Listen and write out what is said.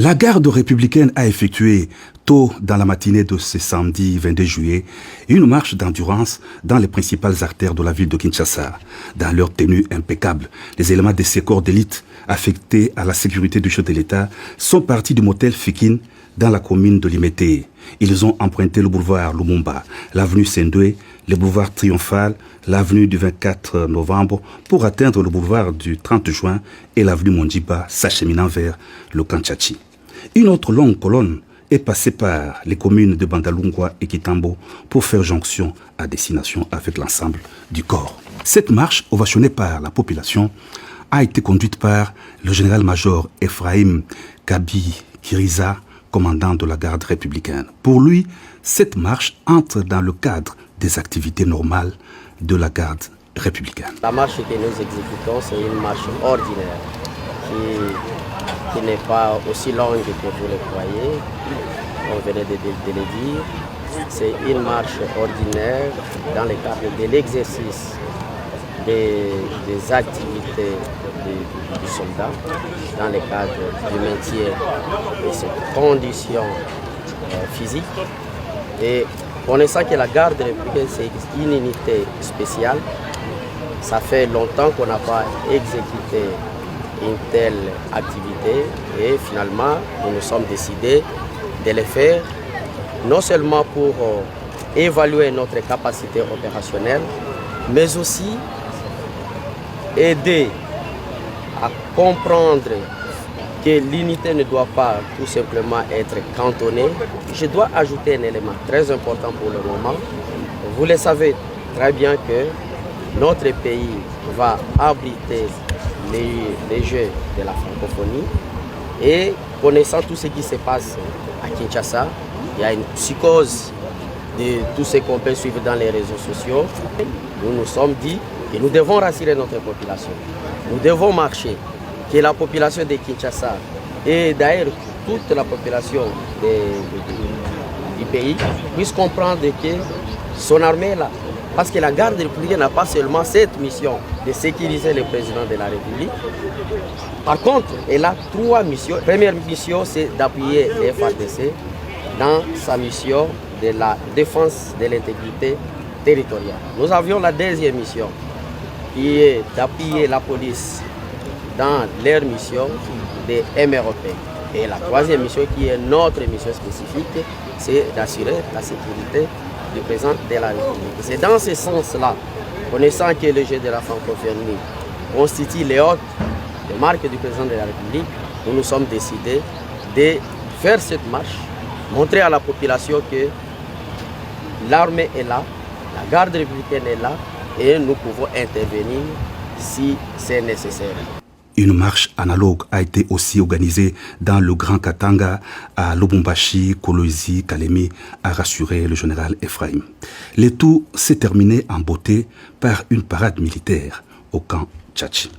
La garde républicaine a effectué, tôt dans la matinée de ce samedi 22 juillet, une marche d'endurance dans les principales artères de la ville de Kinshasa. Dans leur tenue impeccable, les éléments de ces corps d'élite affectés à la sécurité du chef de l'État sont partis du motel Fikine dans la commune de Limete. Ils ont emprunté le boulevard Lumumba, l'avenue Sendoué, le boulevard Triomphal, l'avenue du 24 novembre pour atteindre le boulevard du 30 juin et l'avenue Mondiba s'acheminant vers le Kanchachi. Une autre longue colonne est passée par les communes de Bandalungwa et Kitambo pour faire jonction à destination avec l'ensemble du corps. Cette marche, ovationnée par la population, a été conduite par le général-major Ephraim Kabi Kiriza, commandant de la garde républicaine. Pour lui, cette marche entre dans le cadre des activités normales de la garde républicaine. La marche que nous exécutons, c'est une marche ordinaire qui n'est pas aussi longue que vous le croyez, on venait de le dire. C'est une marche ordinaire dans le cadre de l'exercice des activités du soldat, dans le cadre du maintien de ses conditions physiques. Et connaissant que la garde républicaine, c'est une unité spéciale, ça fait longtemps qu'on n'a pas exécuté une telle activité et finalement nous nous sommes décidés de le faire, non seulement pour évaluer notre capacité opérationnelle, mais aussi aider à comprendre que l'unité ne doit pas tout simplement être cantonnée. Je dois ajouter un élément très important pour le moment. Vous le savez très bien que notre pays va abriter les Jeux de la francophonie et connaissant tout ce qui se passe à Kinshasa, il y a une psychose de tout ce qu'on peut suivre dans les réseaux sociaux. Nous nous sommes dit que nous devons rassurer notre population. Nous devons marcher, que la population de Kinshasa et d'ailleurs toute la population du pays puisse comprendre que son armée est là. Parce que la garde républicaine n'a pas seulement cette mission de sécuriser le président de la République. Par contre, elle a trois missions. La première mission, c'est d'appuyer les FARDC dans sa mission de la défense de l'intégrité territoriale. Nous avions la deuxième mission, qui est d'appuyer la police dans leur mission de MROP. Et la troisième mission, qui est notre mission spécifique, c'est d'assurer la sécurité du président de la République. C'est dans ce sens-là, connaissant que le jeu de la francophonie constitue les hôtes de marque du président de la République, nous nous sommes décidés de faire cette marche, montrer à la population que l'armée est là, la garde républicaine est là et nous pouvons intervenir si c'est nécessaire. Une marche analogue a été aussi organisée dans le Grand Katanga à Lubumbashi, Kolwezi, Kalemi, a rassuré le général Ephraim. Le tout s'est terminé en beauté par une parade militaire au camp Tchatchi.